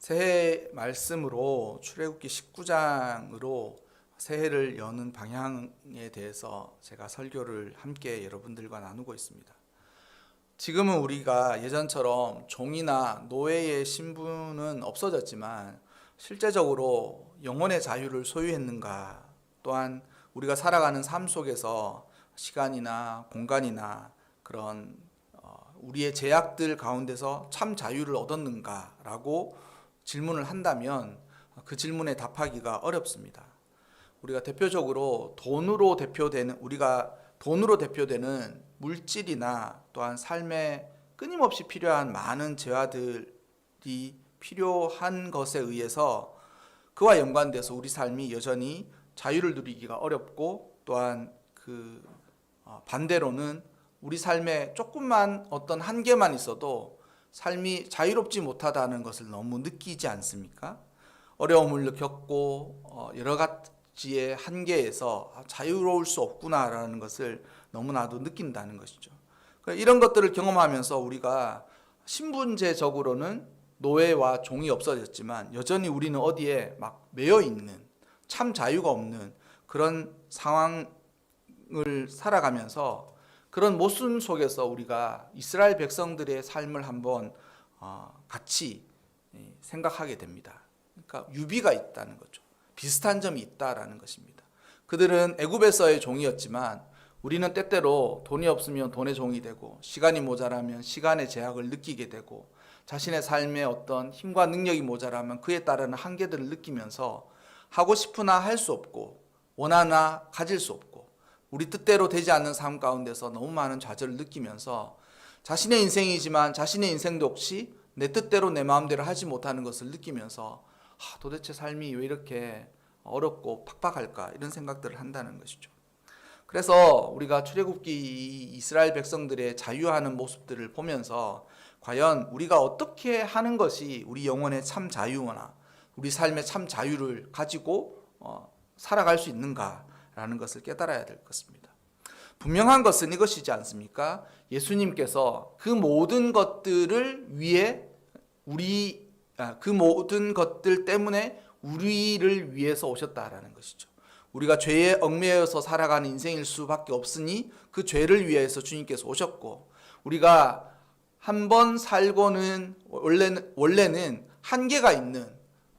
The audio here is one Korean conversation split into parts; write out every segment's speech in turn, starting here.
새해 말씀으로 출애굽기 19장으로 새해를 여는 방향에 대해서 제가 설교를 함께 여러분들과 나누고 있습니다. 지금은 우리가 예전처럼 종이나 노예의 신분은 없어졌지만 실제적으로 영혼의 자유를 소유했는가, 또한 우리가 살아가는 삶 속에서 시간이나 공간이나 그런 우리의 제약들 가운데서 참 자유를 얻었는가라고 질문을 한다면 그 질문에 답하기가 어렵습니다. 우리가 대표적으로 우리가 돈으로 대표되는 물질이나 또한 삶에 끊임없이 필요한 많은 재화들이 필요한 것에 의해서 그와 연관돼서 우리 삶이 여전히 자유를 누리기가 어렵고, 또한 반대로는 우리 삶에 조금만 어떤 한계만 있어도 삶이 자유롭지 못하다는 것을 너무 느끼지 않습니까? 어려움을 겪고 여러 가지의 한계에서 자유로울 수 없구나라는 것을 너무나도 느낀다는 것이죠. 이런 것들을 경험하면서 우리가 신분제적으로는 노예와 종이 없어졌지만 여전히 우리는 어디에 막 매여 있는, 참 자유가 없는 그런 상황을 살아가면서, 그런 모순 속에서 우리가 이스라엘 백성들의 삶을 한번 같이 생각하게 됩니다. 그러니까 유비가 있다는 거죠. 비슷한 점이 있다라는 것입니다. 그들은 애굽에서의 종이었지만 우리는 때때로 돈이 없으면 돈의 종이 되고, 시간이 모자라면 시간의 제약을 느끼게 되고, 자신의 삶에 어떤 힘과 능력이 모자라면 그에 따르는 한계들을 느끼면서 하고 싶으나 할 수 없고, 원하나 가질 수 없고, 우리 뜻대로 되지 않는 삶 가운데서 너무 많은 좌절을 느끼면서 자신의 인생이지만 자신의 인생도 혹시 내 뜻대로 내 마음대로 하지 못하는 것을 느끼면서 도대체 삶이 왜 이렇게 어렵고 팍팍할까, 이런 생각들을 한다는 것이죠. 그래서 우리가 출애굽기 이스라엘 백성들의 자유하는 모습들을 보면서 과연 우리가 어떻게 하는 것이 우리 영혼의 참 자유나 우리 삶의 참 자유를 가지고 살아갈 수 있는가라는 것을 깨달아야 될 것입니다. 분명한 것은 이것이지 않습니까? 예수님께서 그 모든 것들을 위해 그 모든 것들 때문에 우리를 위해서 오셨다라는 것이죠. 우리가 죄에 얽매여서 살아가는 인생일 수밖에 없으니 그 죄를 위해서 주님께서 오셨고, 우리가 한 번 살고는 원래는 한계가 있는,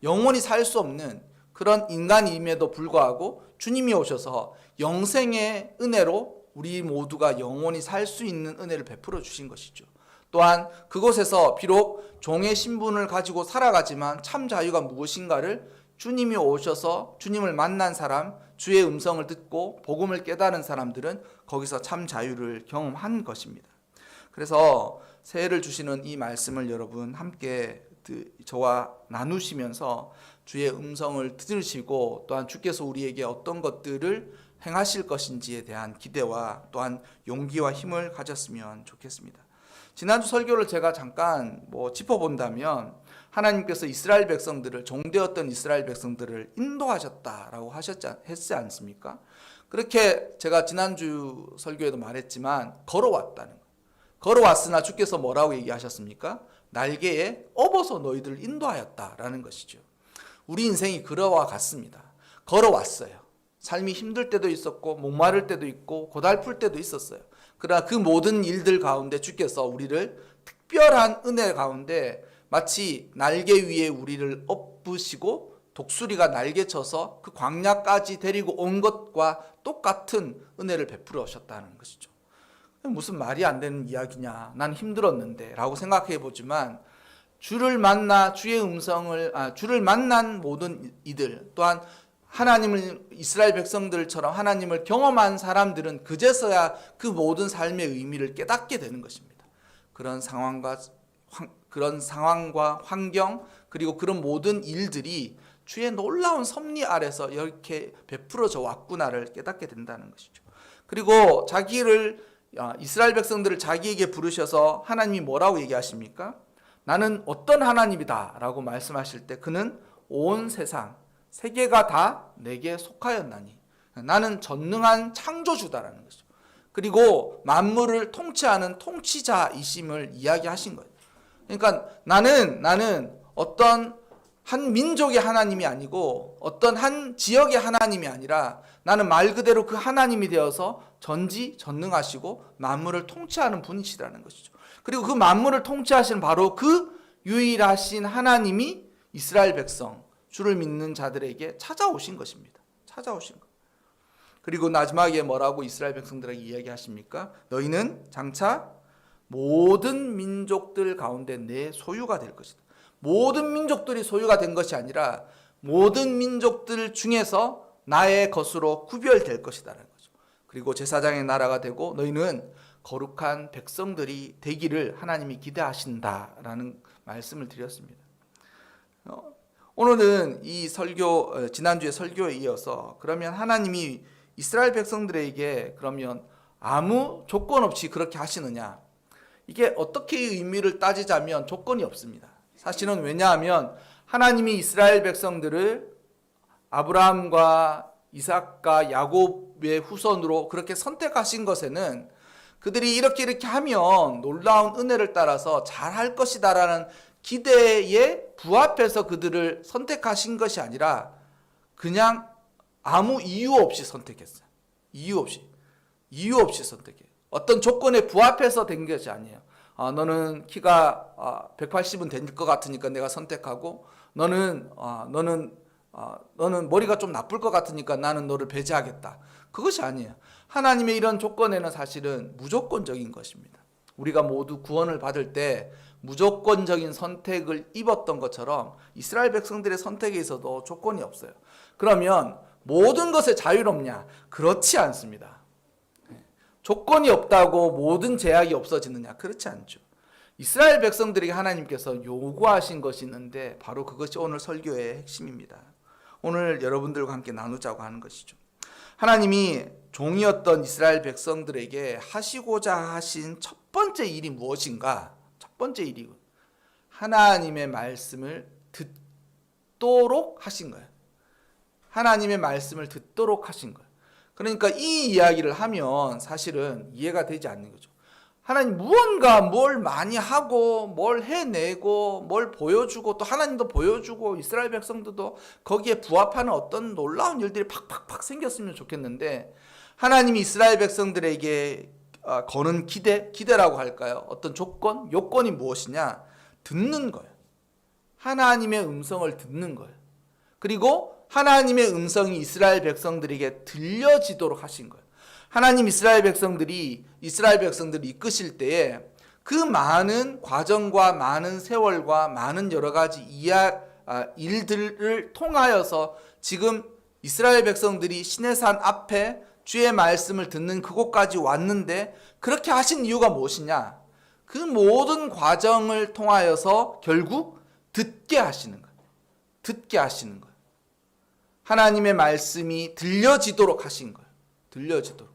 영원히 살 수 없는 그런 인간임에도 불구하고 주님이 오셔서 영생의 은혜로 우리 모두가 영원히 살 수 있는 은혜를 베풀어 주신 것이죠. 또한 그곳에서 비록 종의 신분을 가지고 살아가지만 참 자유가 무엇인가를 주님이 오셔서 주님을 만난 사람, 주의 음성을 듣고 복음을 깨달은 사람들은 거기서 참 자유를 경험한 것입니다. 그래서 새해를 주시는 이 말씀을 여러분 함께 저와 나누시면서 주의 음성을 들으시고, 또한 주께서 우리에게 어떤 것들을 행하실 것인지에 대한 기대와 또한 용기와 힘을 가졌으면 좋겠습니다. 지난주 설교를 제가 잠깐 짚어본다면, 하나님께서 이스라엘 백성들을, 종되었던 이스라엘 백성들을 인도하셨다라고 했지 않습니까? 그렇게 제가 지난주 설교에도 말했지만 걸어왔다는 거예요. 걸어왔으나 주께서 뭐라고 얘기하셨습니까? 날개에 업어서 너희들을 인도하였다라는 것이죠. 우리 인생이 그와 같습니다. 걸어왔어요. 삶이 힘들 때도 있었고 목마를 때도 있고 고달플 때도 있었어요. 그러나 그 모든 일들 가운데 주께서 우리를 특별한 은혜 가운데 마치 날개 위에 우리를 엎으시고 독수리가 날개쳐서 그 광야까지 데리고 온 것과 똑같은 은혜를 베풀어 오셨다는 것이죠. 무슨 말이 안 되는 이야기냐, 난 힘들었는데 라고 생각해 보지만, 주를 만난 모든 이들, 또한 이스라엘 백성들처럼 하나님을 경험한 사람들은 그제서야 그 모든 삶의 의미를 깨닫게 되는 것입니다. 그런 상황과 환경, 그리고 그런 모든 일들이 주의 놀라운 섭리 아래서 이렇게 베풀어져 왔구나를 깨닫게 된다는 것이죠. 그리고 이스라엘 백성들을 자기에게 부르셔서 하나님이 뭐라고 얘기하십니까? 나는 어떤 하나님이다 라고 말씀하실 때 그는 온 세계가 다 내게 속하였나니, 나는 전능한 창조주다라는 것이죠. 그리고 만물을 통치하는 통치자이심을 이야기하신 거예요. 그러니까 나는 어떤 한 민족의 하나님이 아니고 어떤 한 지역의 하나님이 아니라 나는 말 그대로 그 하나님이 되어서 전지전능하시고 만물을 통치하는 분이시라는 것이죠. 그리고 그 만물을 통치하시는 바로 그 유일하신 하나님이 이스라엘 백성, 주를 믿는 자들에게 찾아오신 것입니다. 찾아오신 것. 그리고 마지막에 뭐라고 이스라엘 백성들에게 이야기하십니까? 너희는 장차 모든 민족들 가운데 내 소유가 될 것이다. 모든 민족들이 소유가 된 것이 아니라 모든 민족들 중에서 나의 것으로 구별될 것이다라는 거죠. 그리고 제사장의 나라가 되고 너희는 거룩한 백성들이 되기를 하나님이 기대하신다라는 말씀을 드렸습니다. 오늘은 이 설교, 지난주에 설교에 이어서 그러면 하나님이 이스라엘 백성들에게 그러면 아무 조건 없이 그렇게 하시느냐? 이게 어떻게 의미를 따지자면 조건이 없습니다. 사실은 왜냐하면 하나님이 이스라엘 백성들을 아브라함과 이삭과 야곱의 후손으로 그렇게 선택하신 것에는 그들이 이렇게 하면 놀라운 은혜를 따라서 잘할 것이다라는 기대에 부합해서 그들을 선택하신 것이 아니라 그냥 아무 이유 없이 선택했어요. 이유 없이 선택해. 어떤 조건에 부합해서 된 것이 아니에요. 너는 키가 180은 될 것 같으니까 내가 선택하고 너는 머리가 좀 나쁠 것 같으니까 나는 너를 배제하겠다. 그것이 아니에요. 하나님의 이런 조건에는 사실은 무조건적인 것입니다. 우리가 모두 구원을 받을 때 무조건적인 선택을 입었던 것처럼 이스라엘 백성들의 선택에 있어도 조건이 없어요. 그러면 모든 것에 자유롭냐? 그렇지 않습니다. 조건이 없다고 모든 제약이 없어지느냐? 그렇지 않죠. 이스라엘 백성들에게 하나님께서 요구하신 것이 있는데 바로 그것이 오늘 설교의 핵심입니다. 오늘 여러분들과 함께 나누자고 하는 것이죠. 하나님이 종이었던 이스라엘 백성들에게 하시고자 하신 첫 번째 일이 무엇인가? 첫 번째 일이 하나님의 말씀을 듣도록 하신 거예요. 하나님의 말씀을 듣도록 하신 거예요. 그러니까 이 이야기를 하면 사실은 이해가 되지 않는 거죠. 하나님 무언가 뭘 많이 하고 뭘 해내고 뭘 보여주고 또 하나님도 보여주고 이스라엘 백성들도 거기에 부합하는 어떤 놀라운 일들이 팍팍팍 생겼으면 좋겠는데 하나님이 이스라엘 백성들에게 거는 기대라고 할까요? 어떤 조건, 요건이 무엇이냐? 듣는 거예요. 하나님의 음성을 듣는 거예요. 그리고 하나님의 음성이 이스라엘 백성들에게 들려지도록 하신 거예요. 하나님 이스라엘 백성들이 이끄실 때에 그 많은 과정과 많은 세월과 많은 여러 가지 일들을 통하여서 지금 이스라엘 백성들이 시내산 앞에 주의 말씀을 듣는 그곳까지 왔는데 그렇게 하신 이유가 무엇이냐? 그 모든 과정을 통하여서 결국 듣게 하시는 거예요. 듣게 하시는 거예요. 하나님의 말씀이 들려지도록 하신 거예요. 들려지도록.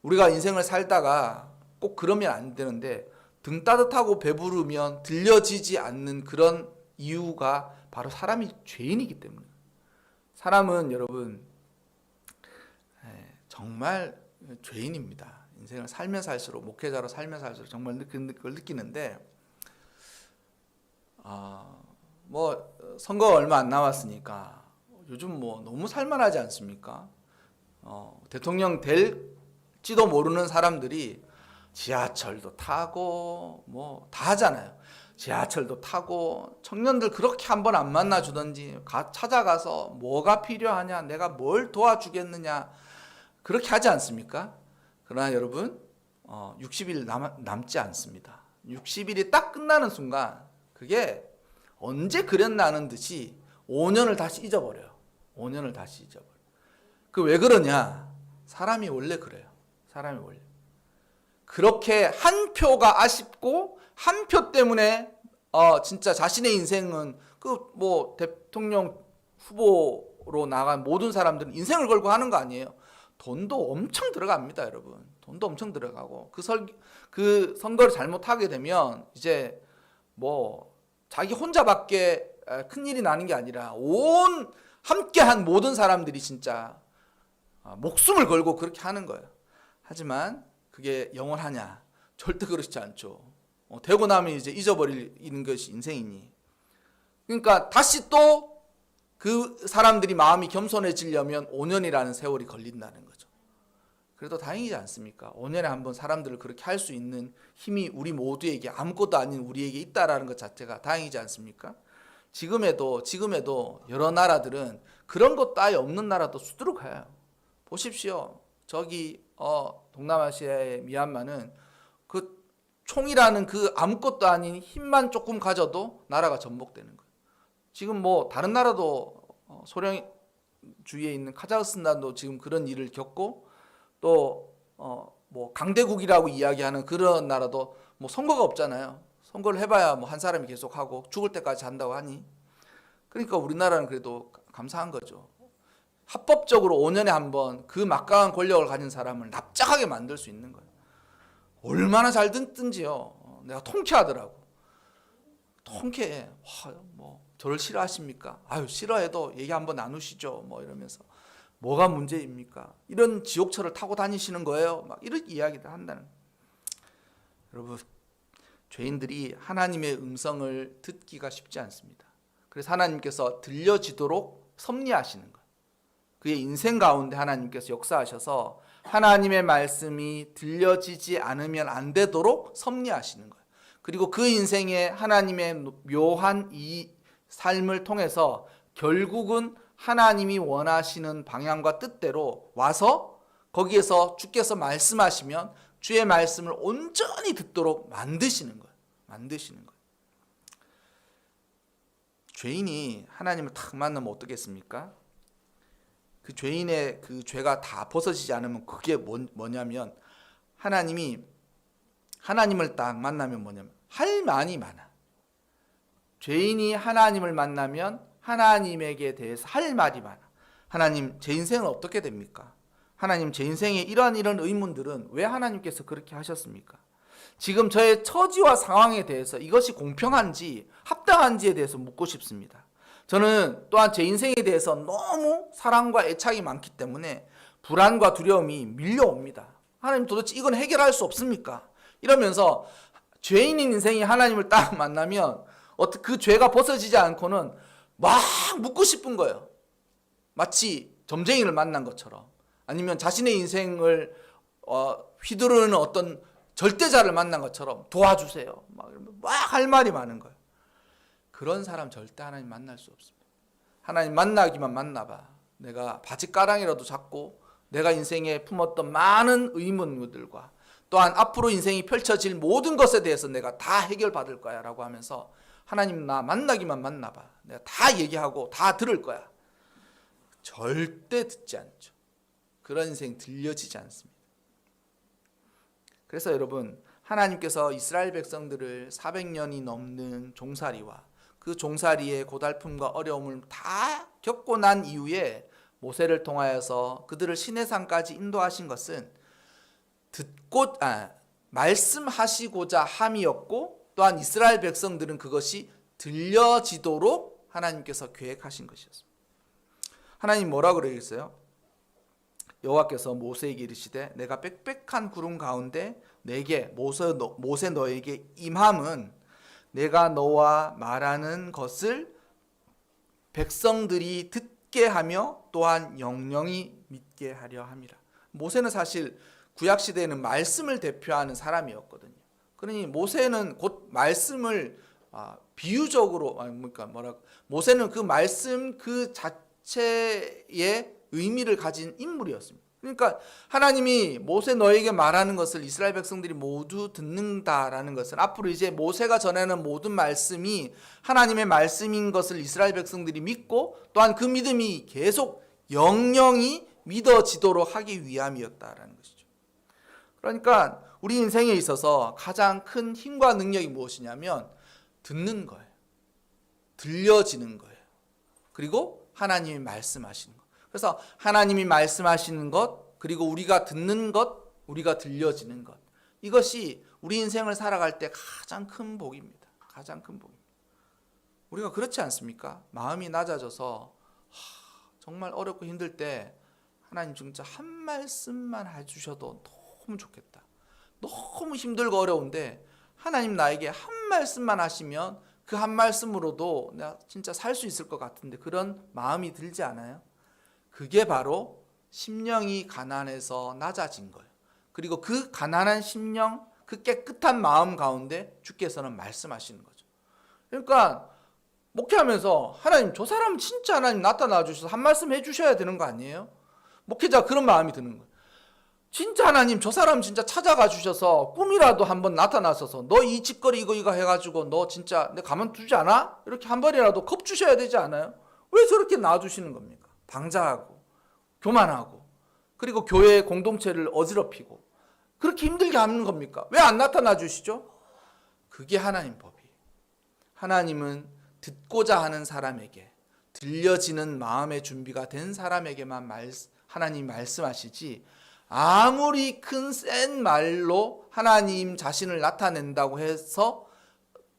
우리가 인생을 살다가 꼭 그러면 안 되는데 등 따뜻하고 배부르면 들려지지 않는 그런 이유가 바로 사람이 죄인이기 때문에. 사람은 여러분 정말 죄인입니다. 인생을 살면 살수록 목회자로 살면 살수록 정말 그걸 느끼는데 뭐 선거가 얼마 안 남았으니까 요즘 뭐 너무 살만하지 않습니까? 대통령 될지도 모르는 사람들이 지하철도 타고 뭐 다 하잖아요. 지하철도 타고 청년들 그렇게 한번 안 만나주던지 찾아가서 뭐가 필요하냐, 내가 뭘 도와주겠느냐 그렇게 하지 않습니까? 그러나 여러분 60일 남지 않습니다. 60일이 딱 끝나는 순간 그게 언제 그랬나는 듯이 5년을 다시 잊어버려요. 5년을 다시 잊어버려요. 그 왜 그러냐? 사람이 원래 그래요. 사람이 원래. 그렇게 한 표가 아쉽고 한 표 때문에 진짜 자신의 인생은 그 뭐 대통령 후보로 나간 모든 사람들은 인생을 걸고 하는 거 아니에요. 돈도 엄청 들어갑니다, 여러분. 돈도 엄청 들어가고 그 선거를 잘못하게 되면 이제 뭐 자기 혼자밖에 큰 일이 나는 게 아니라 함께한 모든 사람들이 진짜 목숨을 걸고 그렇게 하는 거예요. 하지만 그게 영원하냐? 절대 그렇지 않죠. 되고 나면 이제 잊어버리는 것이 인생이니. 그러니까 다시 또 그 사람들이 마음이 겸손해지려면 5년이라는 세월이 걸린다는 거죠. 그래도 다행이지 않습니까? 5년에 한 번 사람들을 그렇게 할 수 있는 힘이 우리 모두에게, 아무것도 아닌 우리에게 있다라는 것 자체가 다행이지 않습니까? 지금에도 여러 나라들은 그런 것도 아예 없는 나라도 수두룩해요. 보십시오. 저기 동남아시아의 미얀마는 그 총이라는 그 아무것도 아닌 힘만 조금 가져도 나라가 전복되는 거예요. 지금 뭐 다른 나라도 소련 주위에 있는 카자흐스탄도 지금 그런 일을 겪고, 또 뭐 강대국이라고 이야기하는 그런 나라도 뭐 선거가 없잖아요. 선거를 해봐야 뭐 한 사람이 계속 하고 죽을 때까지 한다고 하니. 그러니까 우리나라는 그래도 감사한 거죠. 합법적으로 5년에 한 번 그 막강한 권력을 가진 사람을 납작하게 만들 수 있는 거예요. 얼마나 잘 듣든지요. 내가 통쾌하더라고. 통쾌해. 와, 뭐 저를 싫어하십니까? 아유, 싫어해도 얘기 한번 나누시죠. 뭐 이러면서 뭐가 문제입니까? 이런 지옥철을 타고 다니시는 거예요. 막 이런 이야기를 한다는. 여러분, 죄인들이 하나님의 음성을 듣기가 쉽지 않습니다. 그래서 하나님께서 들려지도록 섭리하시는 거예요. 그의 인생 가운데 하나님께서 역사하셔서 하나님의 말씀이 들려지지 않으면 안 되도록 섭리하시는 거예요. 그리고 그 인생에 하나님의 묘한 이 삶을 통해서 결국은 하나님이 원하시는 방향과 뜻대로 와서 거기에서 주께서 말씀하시면 주의 말씀을 온전히 듣도록 만드시는 거예요. 만드시는 거예요. 죄인이 하나님을 탁 만나면 어떻겠습니까? 그 죄인의 그 죄가 다 벗어지지 않으면 그게 뭐냐면, 하나님을 딱 만나면 뭐냐면 할 말이 많아. 죄인이 하나님을 만나면 하나님에게 대해서 할 말이 많아. 하나님, 제 인생은 어떻게 됩니까? 하나님, 제 인생에 이런 의문들은 왜 하나님께서 그렇게 하셨습니까? 지금 저의 처지와 상황에 대해서 이것이 공평한지 합당한지에 대해서 묻고 싶습니다. 저는 또한 제 인생에 대해서 너무 사랑과 애착이 많기 때문에 불안과 두려움이 밀려옵니다. 하나님, 도대체 이건 해결할 수 없습니까? 이러면서 죄인인 인생이 하나님을 딱 만나면 그 죄가 벗어지지 않고는 막 묻고 싶은 거예요. 마치 점쟁이를 만난 것처럼, 아니면 자신의 인생을 휘두르는 어떤 절대자를 만난 것처럼 도와주세요. 막 할 말이 많은 거예요. 그런 사람 절대 하나님 만날 수 없습니다. 하나님 만나기만 만나봐. 내가 바짓가랑이라도 잡고 내가 인생에 품었던 많은 의문들과 또한 앞으로 인생이 펼쳐질 모든 것에 대해서 내가 다 해결받을 거야 라고 하면서, 하나님 나 만나기만 만나봐. 내가 다 얘기하고 다 들을 거야. 절대 듣지 않죠. 그런 인생 들려지지 않습니다. 그래서 여러분, 하나님께서 이스라엘 백성들을 400년이 넘는 종살이와 그 종살이의 고달픔과 어려움을 다 겪고 난 이후에 모세를 통하여서 그들을 시내산까지 인도하신 것은 말씀하시고자 함이었고, 또한 이스라엘 백성들은 그것이 들려지도록 하나님께서 계획하신 것이었습니다. 하나님 뭐라 그러겠어요? 여호와께서 모세에게 이르시되 내가 빽빽한 구름 가운데 내게 모세 너에게 임함은 내가 너와 말하는 것을 백성들이 듣게 하며 또한 영영이 믿게 하려 함이라. 모세는 사실 구약 시대에는 말씀을 대표하는 사람이었거든요. 그러니 모세는 곧 말씀을 비유적으로, 모세는 그 말씀 그 자체의 의미를 가진 인물이었습니다. 그러니까 하나님이 모세 너에게 말하는 것을 이스라엘 백성들이 모두 듣는다라는 것은, 앞으로 이제 모세가 전하는 모든 말씀이 하나님의 말씀인 것을 이스라엘 백성들이 믿고, 또한 그 믿음이 계속 영영이 믿어지도록 하기 위함이었다라는 것이죠. 그러니까 우리 인생에 있어서 가장 큰 힘과 능력이 무엇이냐면 듣는 거예요. 들려지는 거예요. 그리고 하나님이 말씀하시는 것. 그래서 하나님이 말씀하시는 것, 그리고 우리가 듣는 것, 우리가 들려지는 것, 이것이 우리 인생을 살아갈 때 가장 큰 복입니다. 가장 큰 복입니다. 우리가 그렇지 않습니까? 마음이 낮아져서 정말 어렵고 힘들 때 하나님 진짜 한 말씀만 해주셔도 너무 좋겠다. 너무 힘들고 어려운데 하나님 나에게 한 말씀만 하시면 그 한 말씀으로도 내가 진짜 살 수 있을 것 같은데 그런 마음이 들지 않아요? 그게 바로 심령이 가난해서 낮아진 거예요. 그리고 그 가난한 심령, 그 깨끗한 마음 가운데 주께서는 말씀하시는 거죠. 그러니까 목회하면서 하나님 저 사람 진짜 하나님 나타나 주셔서 한 말씀 해주셔야 되는 거 아니에요? 목회자 그런 마음이 드는 거예요. 진짜 하나님 저 사람 진짜 찾아가 주셔서 꿈이라도 한번 나타나셔서 너 이 짓거리 이거 해가지고 너 진짜 내 가만두지 않아? 이렇게 한 번이라도 겁 주셔야 되지 않아요? 왜 저렇게 놔주시는 겁니까? 방자하고 교만하고 그리고 교회 공동체를 어지럽히고 그렇게 힘들게 하는 겁니까? 왜 안 나타나 주시죠? 그게 하나님 법이에요. 하나님은 듣고자 하는 사람에게 들려지는 마음의 준비가 된 사람에게만 하나님 말씀하시지 아무리 큰 센 말로 하나님 자신을 나타낸다고 해서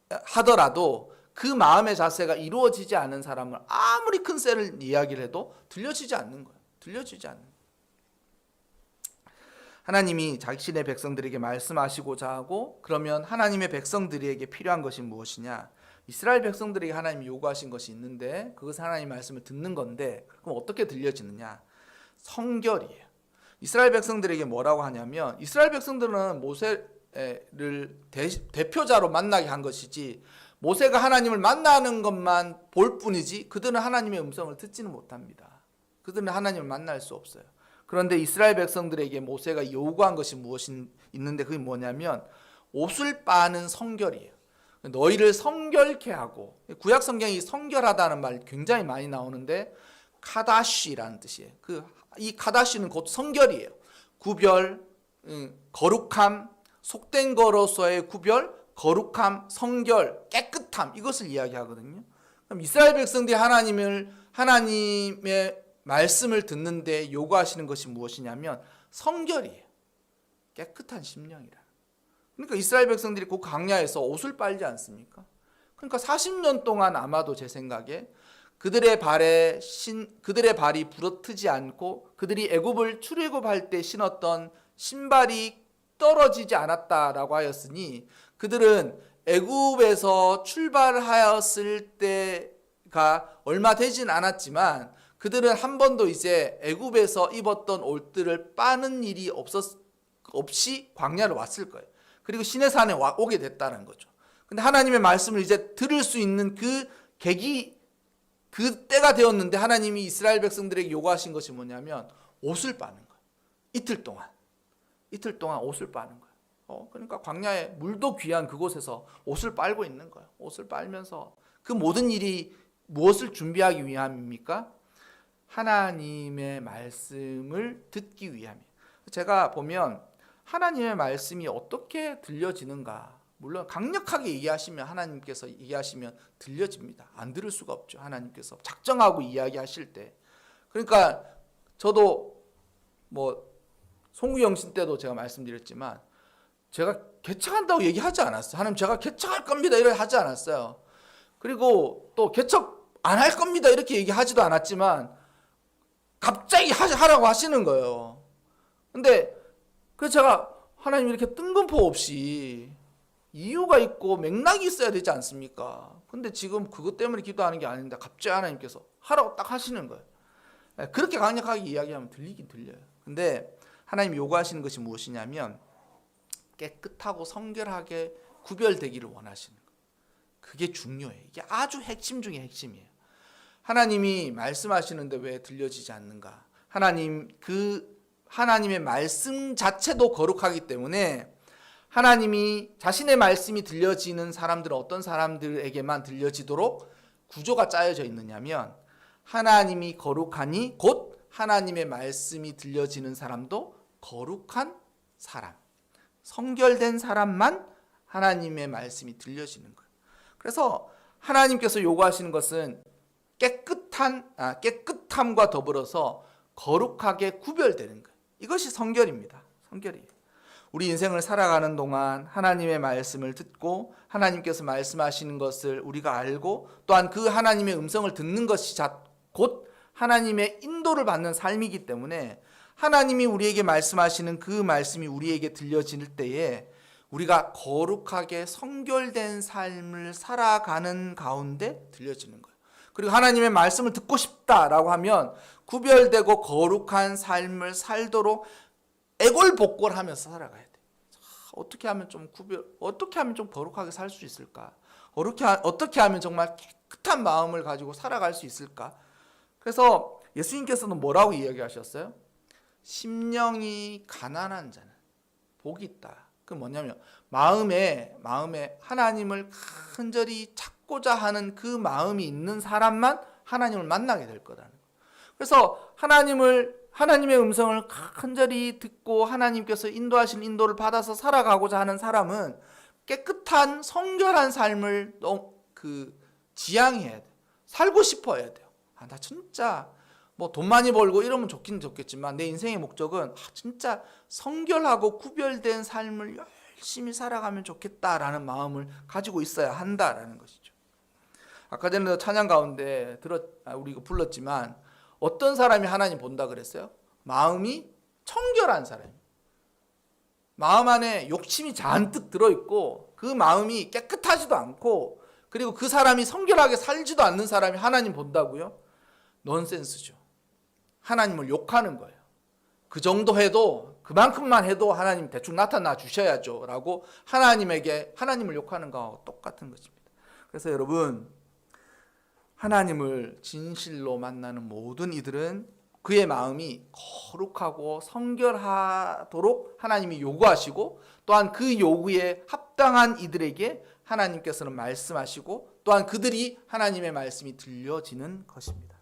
하더라도 그 마음의 자세가 이루어지지 않은 사람을 아무리 큰 센 이야기를 해도 들려지지 않는 거예요. 들려지지 않는 거예요. 하나님이 자신의 백성들에게 말씀하시고자 하고 그러면 하나님의 백성들에게 필요한 것이 무엇이냐? 이스라엘 백성들에게 하나님이 요구하신 것이 있는데 그것은 하나님 말씀을 듣는 건데 그럼 어떻게 들려지느냐? 성결이에요. 이스라엘 백성들에게 뭐라고 하냐면 이스라엘 백성들은 모세를 대표자로 만나게 한 것이지 모세가 하나님을 만나는 것만 볼 뿐이지 그들은 하나님의 음성을 듣지는 못합니다. 그들은 하나님을 만날 수 없어요. 그런데 이스라엘 백성들에게 모세가 요구한 것이 무엇이 있는데 그게 뭐냐면 옷을 빠는 성결이에요. 너희를 성결케 하고 구약 성경이 성결하다는 말 굉장히 많이 나오는데 카다시라는 뜻이에요. 이 카다시는 곧 성결이에요. 구별, 거룩함, 속된 거로서의 구별, 거룩함, 성결, 깨끗함 이것을 이야기하거든요. 그럼 이스라엘 백성들이 하나님의 말씀을 듣는데 요구하시는 것이 무엇이냐면 성결이에요. 깨끗한 심령이라. 그러니까 이스라엘 백성들이 그 광야에서 옷을 빨지 않습니까? 그러니까 40년 동안 아마도 제 생각에 그들의 발이 부러뜨지 않고 그들이 애굽을 출애굽할 때 신었던 신발이 떨어지지 않았다라고 하였으니 그들은 애굽에서 출발하였을 때가 얼마 되진 않았지만 그들은 한 번도 이제 애굽에서 입었던 옷들을 빠는 일이 없이 광야로 왔을 거예요. 그리고 시내산에 오게 됐다는 거죠. 근데 하나님의 말씀을 이제 들을 수 있는 그 계기 그 때가 되었는데 하나님이 이스라엘 백성들에게 요구하신 것이 뭐냐면 옷을 빠는 거예요. 이틀 동안 옷을 빠는 거예요. 그러니까 광야에 물도 귀한 그곳에서 옷을 빨고 있는 거예요. 옷을 빨면서 그 모든 일이 무엇을 준비하기 위함입니까? 하나님의 말씀을 듣기 위함이에요. 제가 보면 하나님의 말씀이 어떻게 들려지는가? 물론 강력하게 얘기하시면 하나님께서 얘기하시면 들려집니다. 안 들을 수가 없죠. 하나님께서 작정하고 이야기하실 때. 그러니까 저도 송구영신 때도 제가 말씀드렸지만 제가 개척한다고 얘기하지 않았어요. 하나님 제가 개척할 겁니다 이렇게 하지 않았어요. 그리고 또 개척 안 할 겁니다 이렇게 얘기하지도 않았지만 갑자기 하라고 하시는 거예요. 근데 그래서 제가 하나님 이렇게 뜬금포 없이 이유가 있고 맥락이 있어야 되지 않습니까? 근데 지금 그것 때문에 기도하는 게 아닌데 갑자기 하나님께서 하라고 딱 하시는 거예요. 그렇게 강력하게 이야기하면 들리긴 들려요. 근데 하나님이 요구하시는 것이 무엇이냐면 깨끗하고 성결하게 구별되기를 원하시는 거예요. 그게 중요해요. 이게 아주 핵심 중에 핵심이에요. 하나님이 말씀하시는데 왜 들려지지 않는가? 하나님의 말씀 자체도 거룩하기 때문에 하나님이 자신의 말씀이 들려지는 사람들은 어떤 사람들에게만 들려지도록 구조가 짜여져 있느냐면 하나님이 거룩하니 곧 하나님의 말씀이 들려지는 사람도 거룩한 사람, 성결된 사람만 하나님의 말씀이 들려지는 거예요. 그래서 하나님께서 요구하시는 것은 깨끗함과 더불어서 거룩하게 구별되는 거예요. 이것이 성결입니다. 성결이에요. 우리 인생을 살아가는 동안 하나님의 말씀을 듣고 하나님께서 말씀하시는 것을 우리가 알고 또한 그 하나님의 음성을 듣는 것이 곧 하나님의 인도를 받는 삶이기 때문에 하나님이 우리에게 말씀하시는 그 말씀이 우리에게 들려질 때에 우리가 거룩하게 성결된 삶을 살아가는 가운데 들려지는 거예요. 그리고 하나님의 말씀을 듣고 싶다라고 하면 구별되고 거룩한 삶을 살도록 애골복골하면서 살아가야 돼. 어떻게 하면 좀 거룩하게 살 수 있을까? 어떻게 하면 정말 깨끗한 마음을 가지고 살아갈 수 있을까? 그래서 예수님께서는 뭐라고 이야기하셨어요? 심령이 가난한 자는 복이 있다. 그 뭐냐면 마음에 하나님을 간절히 찾고자 하는 그 마음이 있는 사람만 하나님을 만나게 될 거라는 거예요. 그래서 하나님의 음성을 간절히 듣고 하나님께서 인도하신 인도를 받아서 살아가고자 하는 사람은 깨끗한 성결한 삶을 지향해야 돼. 살고 싶어 해야 돼요. 나 진짜 뭐 돈 많이 벌고 이러면 좋긴 좋겠지만 내 인생의 목적은 진짜 성결하고 구별된 삶을 열심히 살아가면 좋겠다라는 마음을 가지고 있어야 한다라는 것이죠. 아까 전에도 찬양 가운데 우리가 불렀지만 어떤 사람이 하나님 본다 그랬어요? 마음이 청결한 사람. 마음 안에 욕심이 잔뜩 들어있고 그 마음이 깨끗하지도 않고 그리고 그 사람이 성결하게 살지도 않는 사람이 하나님 본다고요? 넌센스죠. 하나님을 욕하는 거예요. 그 정도 해도 그만큼만 해도 하나님 대충 나타나 주셔야죠 라고 하나님을 욕하는 거하고 똑같은 것입니다. 그래서 여러분, 하나님을 진실로 만나는 모든 이들은 그의 마음이 거룩하고 성결하도록 하나님이 요구하시고 또한 그 요구에 합당한 이들에게 하나님께서는 말씀하시고 또한 그들이 하나님의 말씀이 들려지는 것입니다.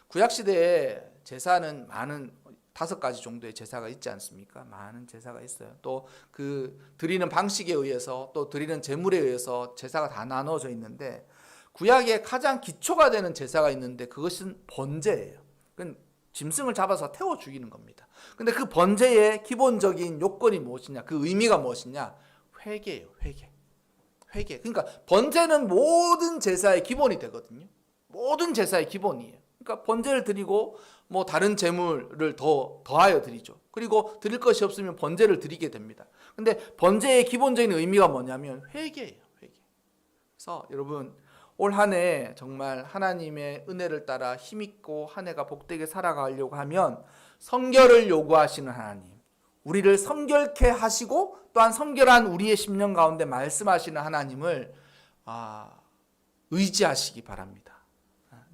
구약시대에 제사는 많은 5가지 정도의 제사가 있지 않습니까? 많은 제사가 있어요. 또 그 드리는 방식에 의해서 또 드리는 제물에 의해서 제사가 다 나눠져 있는데 구약에 가장 기초가 되는 제사가 있는데 그것은 번제예요. 그건 짐승을 잡아서 태워 죽이는 겁니다. 근데 그 번제의 기본적인 요건이 무엇이냐? 그 의미가 무엇이냐? 회개예요. 회개. 그러니까 번제는 모든 제사의 기본이 되거든요. 모든 제사의 기본이에요. 그러니까 번제를 드리고 뭐 다른 제물을 더하여 드리죠. 그리고 드릴 것이 없으면 번제를 드리게 됩니다. 근데 번제의 기본적인 의미가 뭐냐면 회개예요. 회개. 그래서 여러분 올 한 해 정말 하나님의 은혜를 따라 힘있고 한 해가 복되게 살아가려고 하면 성결을 요구하시는 하나님, 우리를 성결케 하시고 또한 성결한 우리의 심령 가운데 말씀하시는 하나님을 의지하시기 바랍니다.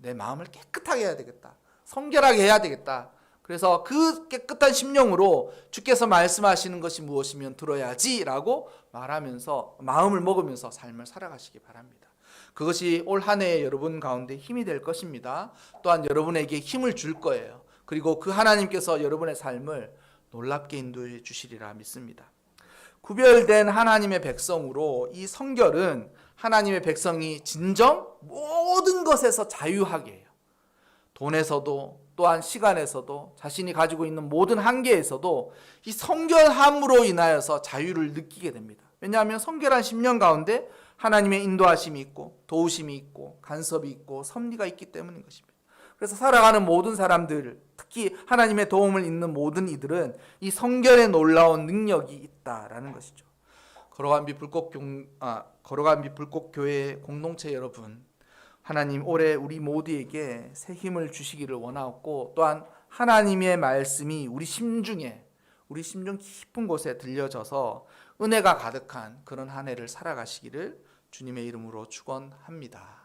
내 마음을 깨끗하게 해야 되겠다. 성결하게 해야 되겠다. 그래서 그 깨끗한 심령으로 주께서 말씀하시는 것이 무엇이면 들어야지라고 말하면서 마음을 먹으면서 삶을 살아가시기 바랍니다. 그것이 올 한 해 여러분 가운데 힘이 될 것입니다. 또한 여러분에게 힘을 줄 거예요. 그리고 그 하나님께서 여러분의 삶을 놀랍게 인도해 주시리라 믿습니다. 구별된 하나님의 백성으로 이 성결은 하나님의 백성이 진정 모든 것에서 자유하게 해요. 돈에서도 또한 시간에서도 자신이 가지고 있는 모든 한계에서도 이 성결함으로 인하여서 자유를 느끼게 됩니다. 왜냐하면 성결한 심령 가운데 하나님의 인도하심이 있고 도우심이 있고 간섭이 있고 섭리가 있기 때문인 것입니다. 그래서 살아가는 모든 사람들, 특히 하나님의 도움을 잇는 모든 이들은 이 성결의 놀라운 능력이 있다라는 것이죠. 걸어간 빛 불꽃교회 공동체 여러분, 하나님 올해 우리 모두에게 새 힘을 주시기를 원하옵고 또한 하나님의 말씀이 우리 심중 깊은 곳에 들려져서 은혜가 가득한 그런 한 해를 살아가시기를 주님의 이름으로 축원합니다.